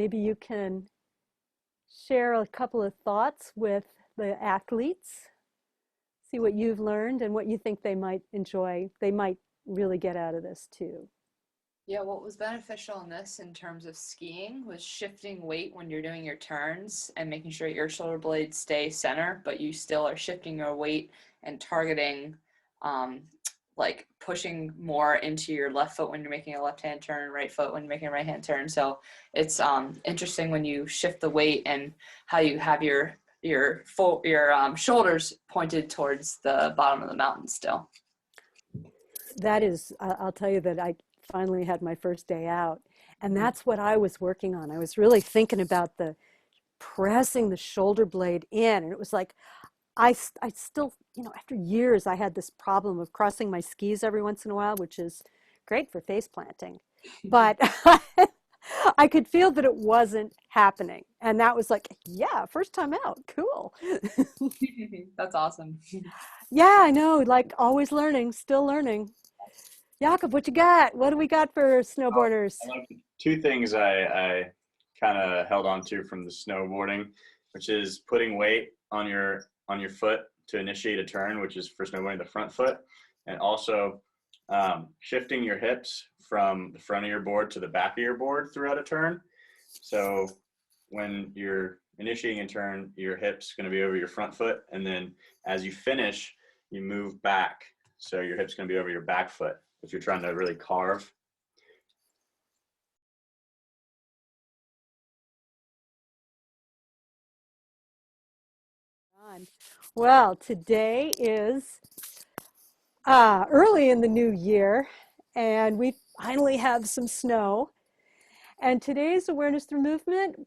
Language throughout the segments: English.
maybe you can share a couple of thoughts with the athletes, see what you've learned and what you think they might enjoy, they might really get out of this too. Yeah, what was beneficial in this in terms of skiing was shifting weight when you're doing your turns and making sure your shoulder blades stay center, but you still are shifting your weight and targeting, um, like pushing more into your left foot when you're making a left hand turn, right foot when you're making a right hand turn. So it's interesting when you shift the weight and how you have your shoulders pointed towards the bottom of the mountain still. That is, I'll tell you that I finally had my first day out, and that's what I was working on. I was really thinking about the pressing the shoulder blade in, and it was like I still, after years, I had this problem of crossing my skis every once in a while, which is great for face planting, but I could feel that it wasn't happening, and that was like, yeah, first time out, cool. That's awesome. Yeah, I know, like always learning, still learning. Jakob, what you got? What do we got for Oh, snowboarders? I like two things I kind of held on to from the snowboarding, which is putting weight on your foot to initiate a turn, which is for snowboarding the front foot, and also shifting your hips from the front of your board to the back of your board throughout a turn. So when you're initiating a turn, your hip's going to be over your front foot, and then as you finish, you move back. So your hip's going to be over your back foot if you're trying to really carve. Well, today is early in the new year, and we finally have some snow. And today's Awareness Through Movement,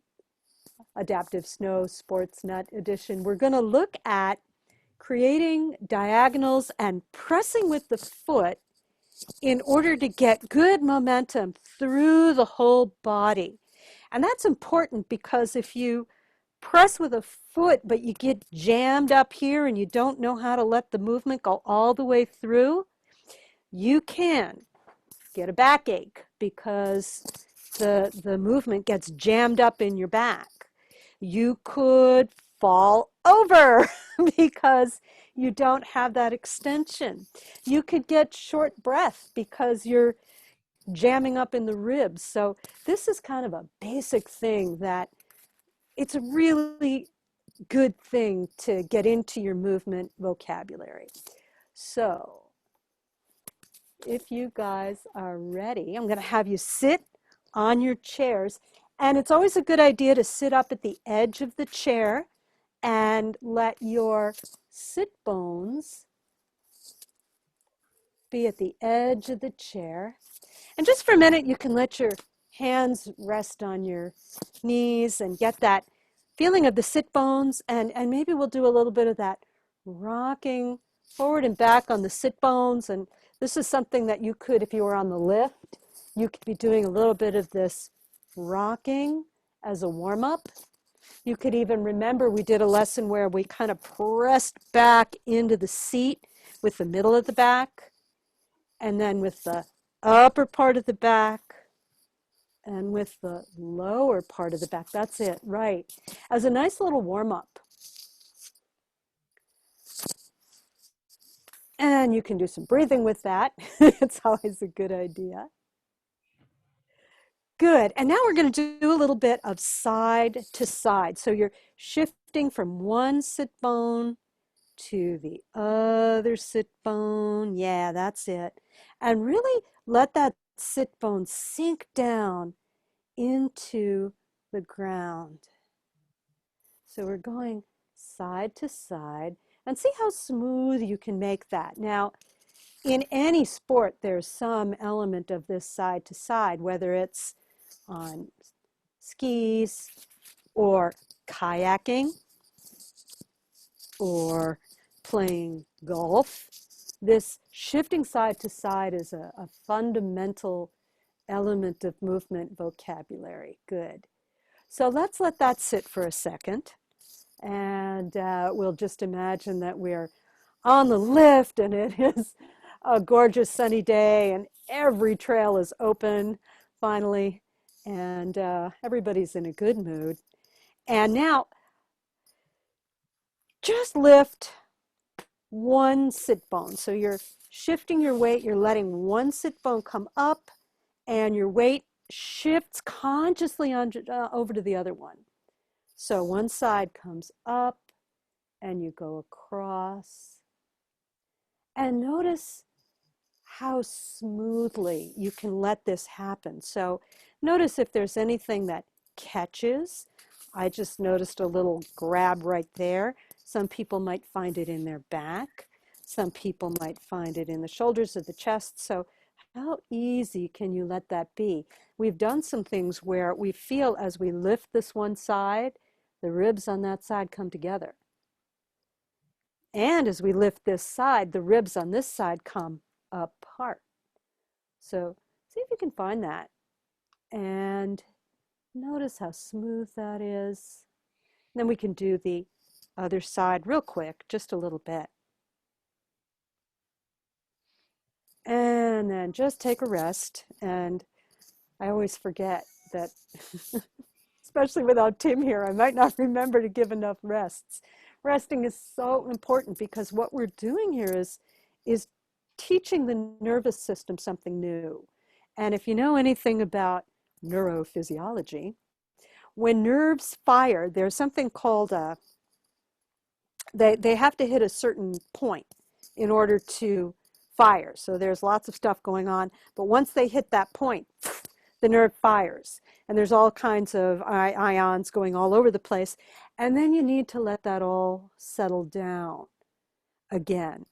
Adaptive Snow Sports Nut Edition, we're going to look at creating diagonals and pressing with the foot in order to get good momentum through the whole body. And that's important because if you press with a foot, but you get jammed up here and you don't know how to let the movement go all the way through, you can get a backache because the movement gets jammed up in your back. You could fall over because you don't have that extension. You could get short breath because you're jamming up in the ribs. So this is kind of a basic thing that it's a really good thing to get into your movement vocabulary. So if you guys are ready, I'm going to have you sit on your chairs. And it's always a good idea to sit up at the edge of the chair and let your sit bones be at the edge of the chair. And just for a minute, you can let your hands rest on your knees and get that feeling of the sit bones. And maybe we'll do a little bit of that rocking forward and back on the sit bones. And this is something that you could, if you were on the lift, you could be doing a little bit of this rocking as a warm-up. You could even remember we did a lesson where we kind of pressed back into the seat with the middle of the back and then with the upper part of the back and with the lower part of the back. That's it, right. As a nice little warm-up. And you can do some breathing with that. It's always a good idea. Good. And now we're going to do a little bit of side to side. So you're shifting from one sit bone to the other sit bone. Yeah, that's it. And really let that sit bone sink down into the ground. So we're going side to side and see how smooth you can make that. Now, in any sport, there's some element of this side to side, whether it's on skis or kayaking or playing golf. This shifting side to side is a fundamental element of movement vocabulary. Good. So let's let that sit for a second. And we'll just imagine that we're on the lift and it is a gorgeous sunny day and every trail is open finally. and everybody's in a good mood. And now just lift one sit bone. So you're shifting your weight, you're letting one sit bone come up, and your weight shifts consciously over to the other one. So one side comes up and you go across. And notice how smoothly you can let this happen. So notice if there's anything that catches. I just noticed a little grab right there. Some people might find it in their back. Some people might find it in the shoulders or the chest. So how easy can you let that be? We've done some things where we feel as we lift this one side, the ribs on that side come together. And as we lift this side, the ribs on this side come apart. So see if you can find that. And notice how smooth that is. And then we can do the other side real quick, just a little bit. And then just take a rest. And I always forget that, especially without Tim here, I might not remember to give enough rests. Resting is so important because what we're doing here is teaching the nervous system something new. And if you know anything about neurophysiology, when nerves fire, there's something called they have to hit a certain point in order to fire. So there's lots of stuff going on, but once they hit that point, the nerve fires, and there's all kinds of ions going all over the place, and then you need to let that all settle down again.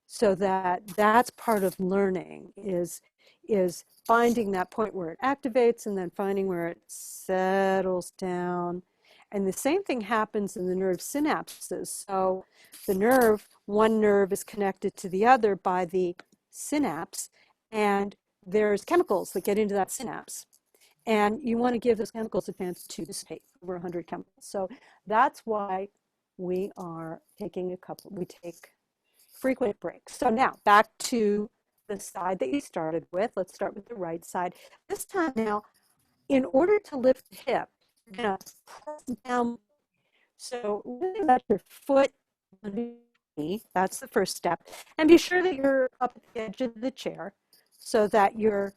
So that's part of learning is finding that point where it activates and then finding where it settles down. And the same thing happens in the nerve synapses. So one nerve is connected to the other by the synapse, and there's chemicals that get into that synapse. And you want to give those chemicals a chance to dissipate, over 100 chemicals. So that's why we take frequent breaks. So now back to the side that you started with. Let's start with the right side. This time now, in order to lift the hip, you're going to press down. So really let your foot underneath. That's the first step. And be sure that you're up at the edge of the chair so that your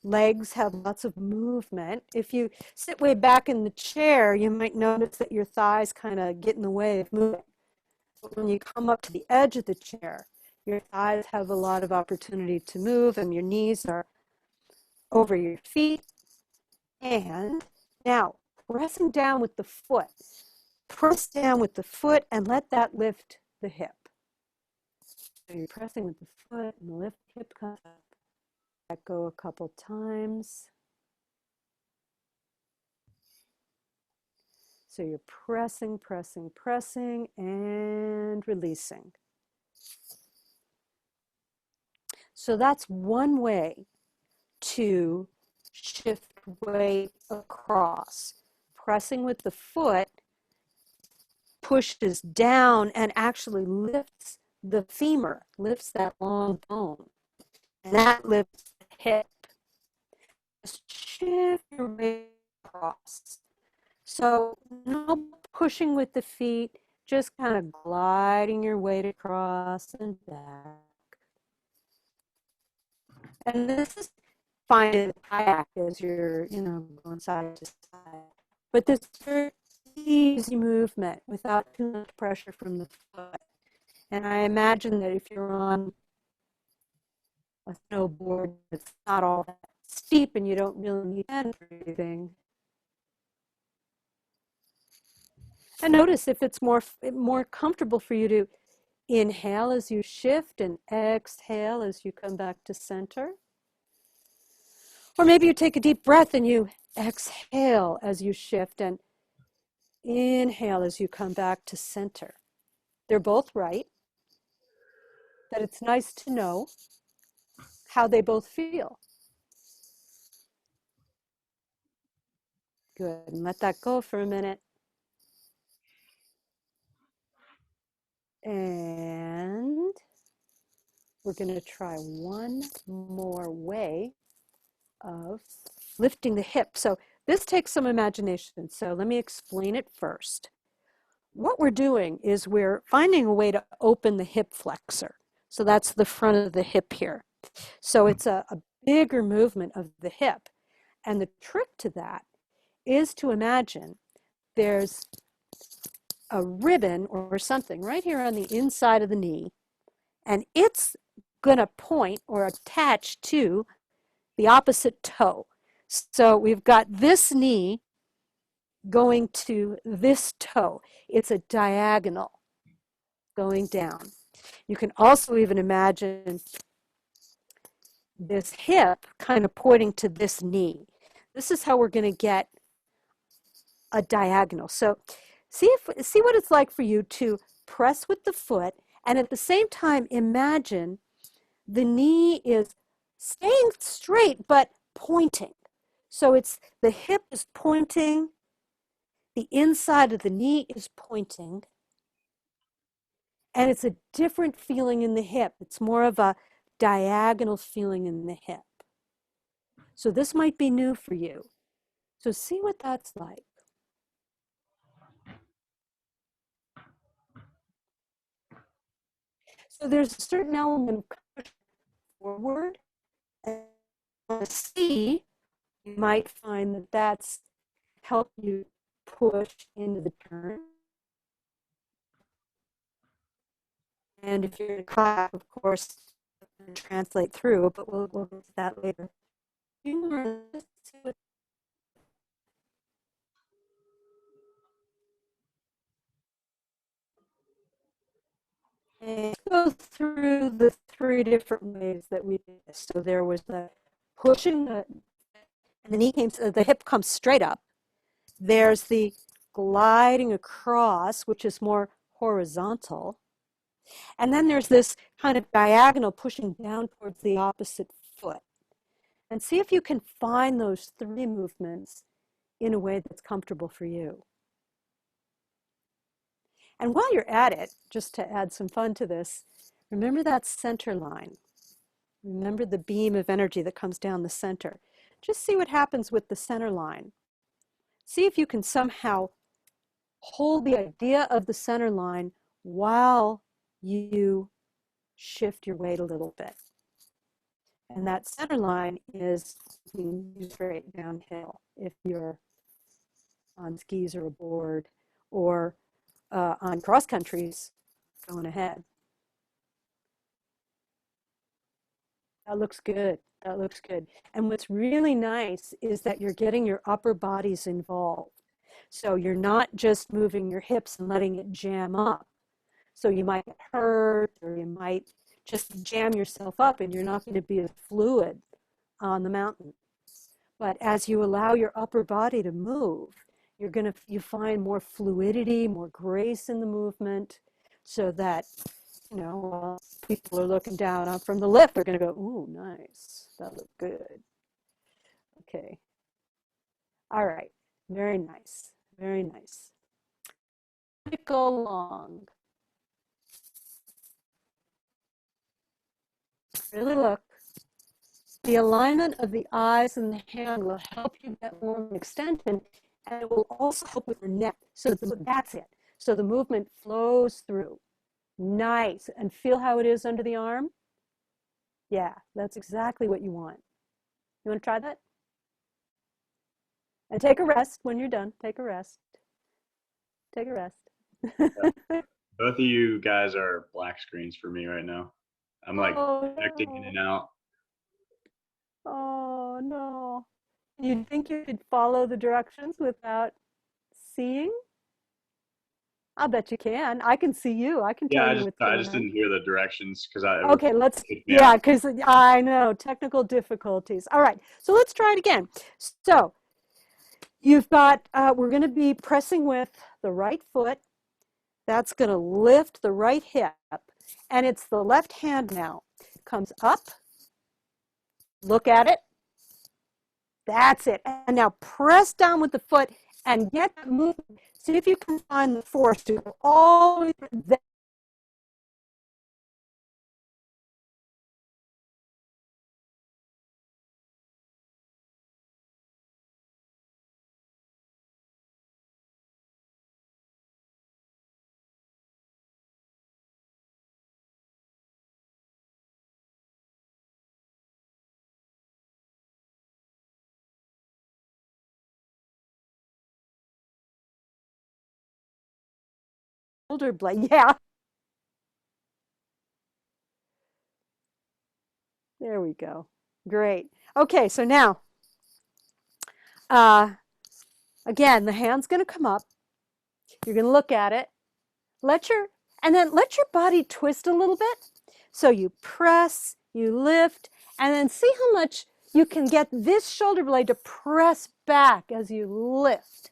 legs have lots of movement. If you sit way back in the chair, you might notice that your thighs kind of get in the way of moving. But when you come up to the edge of the chair, your thighs have a lot of opportunity to move and your knees are over your feet. And now, pressing down with the foot. Press down with the foot and let that lift the hip. So you're pressing with the foot and lift the hip comes up. Let go a couple times. So you're pressing, pressing, pressing, and releasing. So that's one way to shift weight across. Pressing with the foot pushes down and actually lifts the femur, lifts that long bone. And that lifts the hip. Just shift your weight across. So no pushing with the feet, just kind of gliding your weight across and back. And this is fine in the kayak as you're, going side to side. But this very easy movement without too much pressure from the foot. And I imagine that if you're on a snowboard, it's not all that steep and you don't really need hand for anything. And notice if it's more comfortable for you to inhale as you shift and exhale as you come back to center. Or maybe you take a deep breath and you exhale as you shift and inhale as you come back to center. They're both right, but it's nice to know how they both feel. Good, and let that go for a minute. And we're going to try one more way of lifting the hip. So this takes some imagination. So let me explain it first. What we're doing is we're finding a way to open the hip flexor. So that's the front of the hip here. So it's a bigger movement of the hip. And the trick to that is to imagine there's a ribbon or something right here on the inside of the knee, and it's going to point or attach to the opposite toe. So we've got this knee going to this toe. It's a diagonal going down. You can also even imagine this hip kind of pointing to this knee. This is how we're going to get a diagonal. So see what it's like for you to press with the foot and at the same time imagine the knee is staying straight but pointing. So it's the hip is pointing, the inside of the knee is pointing, and it's a different feeling in the hip. It's more of a diagonal feeling in the hip. So this might be new for you. So see what that's like. So there's a certain element of forward, and C, you might find that that's help you push into the turn. And if you're in class, of course, translate through, but we'll get to that later. And go through the three different ways that we did this. So there was the pushing, and the knee came, the hip comes straight up. There's the gliding across, which is more horizontal. And then there's this kind of diagonal pushing down towards the opposite foot. And see if you can find those three movements in a way that's comfortable for you. And while you're at it, just to add some fun to this, remember that center line. Remember the beam of energy that comes down the center. Just see what happens with the center line. See if you can somehow hold the idea of the center line while you shift your weight a little bit. And that center line is straight downhill if you're on skis or a board or on cross countries going ahead. That looks good. That looks good. And what's really nice is that you're getting your upper bodies involved. So you're not just moving your hips and letting it jam up. So you might get hurt or you might just jam yourself up and you're not going to be as fluid on the mountain. But as you allow your upper body to move, you find more fluidity, more grace in the movement, so that, people are looking down from the lift, they're going to go, ooh, nice, that looked good. Okay. All right. Very nice. Very nice. Go along. Really look. The alignment of the eyes and the hand will help you get more extension, and it will also help with your neck. So that's it. So the movement flows through. Nice. And feel how it is under the arm? Yeah, that's exactly what you want. You want to try that? And take a rest when you're done. Take a rest. Take a rest. Both of you guys are black screens for me right now. I'm like connecting in and out. Oh, no. You'd think you could follow the directions without seeing? I'll bet you can. I can see you. I can tell you what's going on. I just didn't hear the directions because Okay, because I know, technical difficulties. All right, so let's try it again. So you've got, we're going to be pressing with the right foot. That's going to lift the right hip. And it's the left hand now. Comes up. Look at it. That's it. And now press down with the foot and get that movement. See if you can find the force to go all the way through. shoulder blade. Yeah, there we go. Great. Okay, so now, uh, again, the hand's going to come up. You're going to look at it. And then let your body twist a little bit. So you press, you lift, and then see how much you can get this shoulder blade to press back as you lift.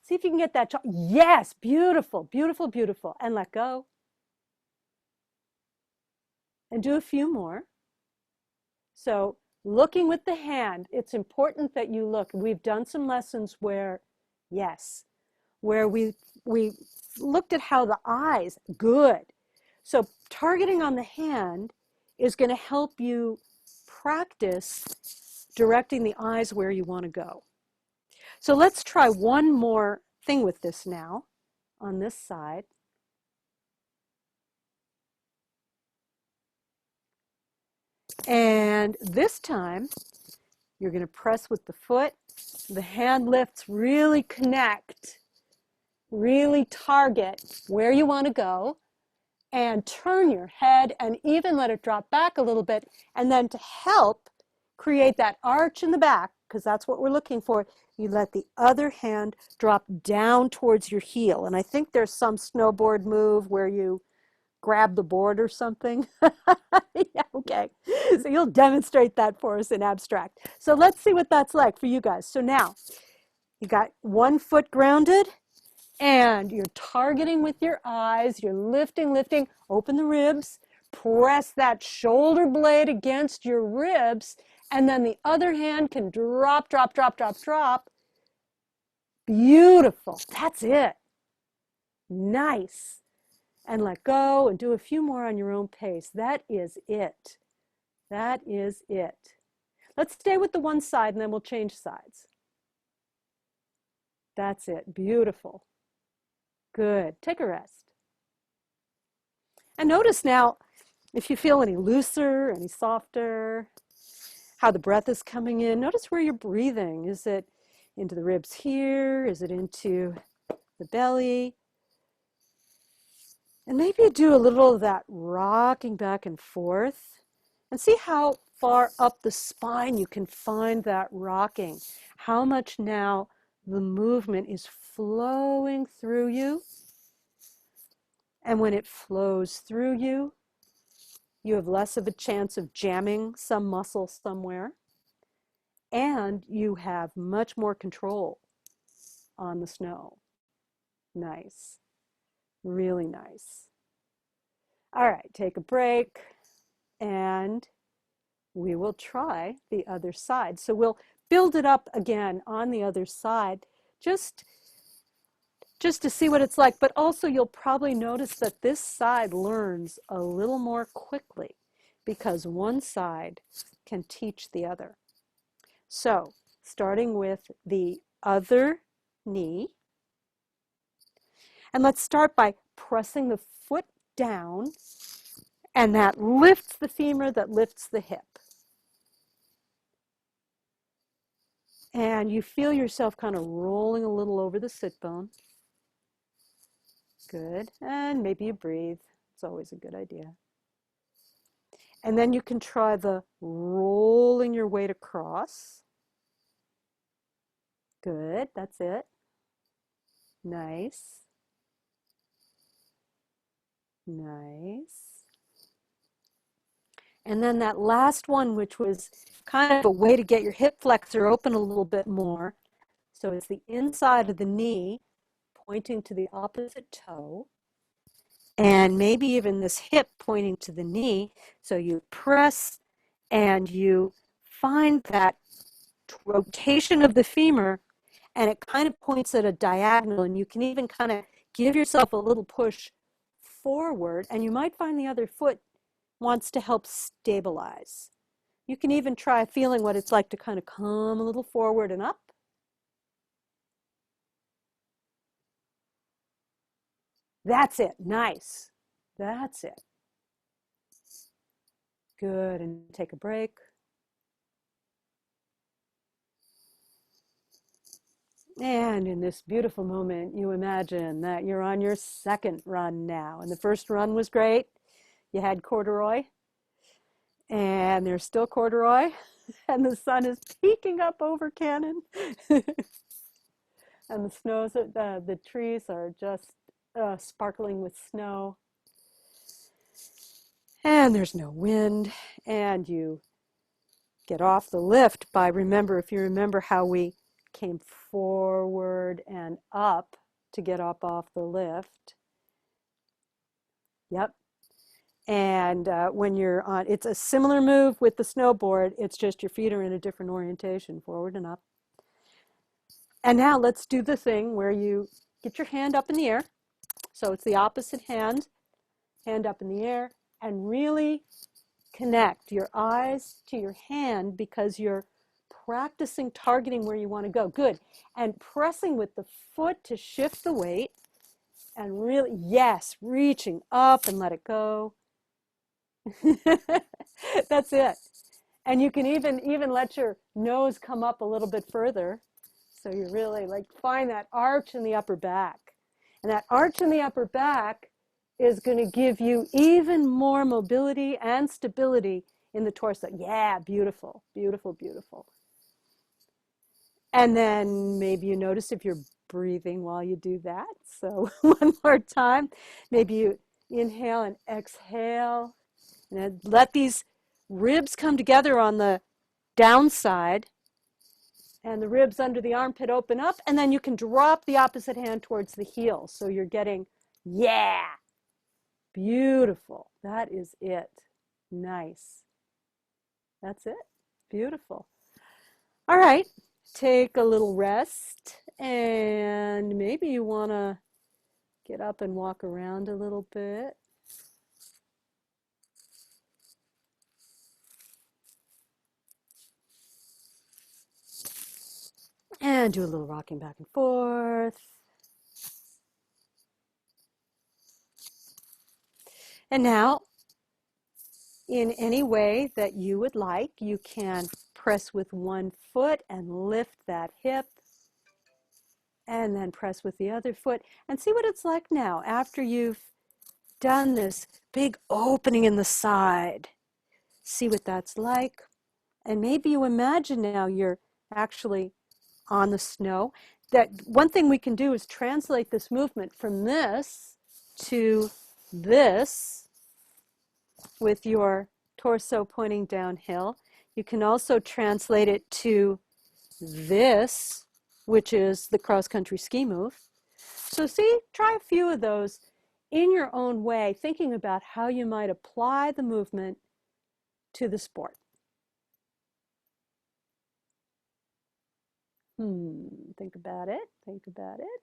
See if you can get that. Yes, beautiful, beautiful, beautiful. And let go. And do a few more. So looking with the hand, it's important that you look. We've done some lessons where, yes, where we looked at how the eyes, good. So targeting on the hand is going to help you practice directing the eyes where you want to go. So let's try one more thing with this now on this side. And this time, you're going to press with the foot. The hand lifts, really connect, really target where you want to go, and turn your head and even let it drop back a little bit. And then to help create that arch in the back, because that's what we're looking for, you let the other hand drop down towards your heel. And I think there's some snowboard move where you grab the board or something. Yeah, okay. So you'll demonstrate that for us in abstract. So let's see what that's like for you guys. So now you got one foot grounded and you're targeting with your eyes. You're lifting, lifting, open the ribs, press that shoulder blade against your ribs, and then the other hand can drop, drop, drop, drop, drop. Beautiful. That's it. Nice. And let go and do a few more on your own pace. That is it. That is it. Let's stay with the one side and then we'll change sides. That's it. Beautiful. Good. Take a rest. And notice now if you feel any looser, any softer, how the breath is coming in. Notice where you're breathing. Is it into the ribs here? Is it into the belly? And maybe you do a little of that rocking back and forth and see how far up the spine you can find that rocking. How much now the movement is flowing through you. And when it flows through you, you have less of a chance of jamming some muscle somewhere. And you have much more control on the snow. Nice. Really nice. All right, take a break and we will try the other side. So we'll build it up again on the other side just to see what it's like. But also you'll probably notice that this side learns a little more quickly because one side can teach the other. So starting with the other knee. And let's start by pressing the foot down, and that lifts the femur, that lifts the hip. And you feel yourself kind of rolling a little over the sit bone. Good. And maybe you breathe. It's always a good idea. And then you can try the rolling your weight across. Good. That's it. Nice. Nice. And then that last one, which was kind of a way to get your hip flexor open a little bit more. So it's the inside of the knee pointing to the opposite toe. And maybe even this hip pointing to the knee. So you press and you find that rotation of the femur and it kind of points at a diagonal, and you can even kind of give yourself a little push forward, and you might find the other foot wants to help stabilize. You can even try feeling what it's like to kind of come a little forward and up. That's it. Nice. That's it. Good. And take a break. And in this beautiful moment, you imagine that you're on your second run now. And the first run was great. You had corduroy, and there's still corduroy, and the sun is peeking up over Cannon. And the trees are just sparkling with snow. And there's no wind, and you get off the lift by, if you remember how we came forward and up to get up off the lift. Yep. And when you're on, it's a similar move with the snowboard. It's just your feet are in a different orientation, forward and up. And now let's do the thing where you get your hand up in the air. So it's the opposite hand up in the air, and really connect your eyes to your hand because you're practicing targeting where you want to go. Good. And pressing with the foot to shift the weight, and really, yes, reaching up and let it go. That's it. And you can even let your nose come up a little bit further. So you really like find that arch in the upper back. And that arch in the upper back is going to give you even more mobility and stability in the torso. Yeah, beautiful, beautiful, beautiful. And then maybe you notice if you're breathing while you do that. So one more time, maybe you inhale and exhale. And let these ribs come together on the downside, and the ribs under the armpit open up, and then you can drop the opposite hand towards the heel. So you're getting, yeah, beautiful. That is it. Nice. That's it. Beautiful. All right, take a little rest, and maybe you want to get up and walk around a little bit. And do a little rocking back and forth. And now, in any way that you would like, you can press with one foot and lift that hip, and then press with the other foot, and see what it's like now after you've done this big opening in the side. See what that's like. And maybe you imagine now you're actually on the snow. That one thing we can do is translate this movement from this to this with your torso pointing downhill. You can also translate it to this, which is the cross-country ski move. So see, try a few of those in your own way, thinking about how you might apply the movement to the sport. Think about it. Think about it.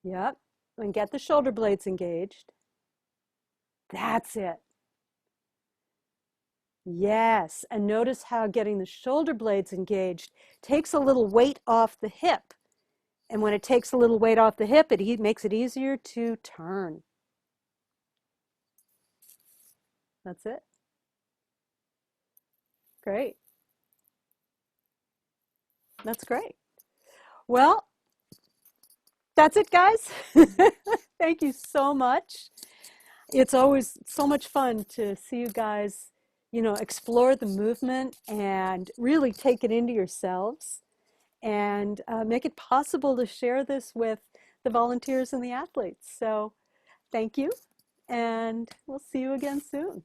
Yep. And get the shoulder blades engaged. That's it. Yes. And notice how getting the shoulder blades engaged takes a little weight off the hip. And when it takes a little weight off the hip, it makes it easier to turn. That's it. Great. That's great. Well, that's it, guys. Thank you so much. It's always so much fun to see you guys, explore the movement and really take it into yourselves and make it possible to share this with the volunteers and the athletes. So thank you, and we'll see you again soon.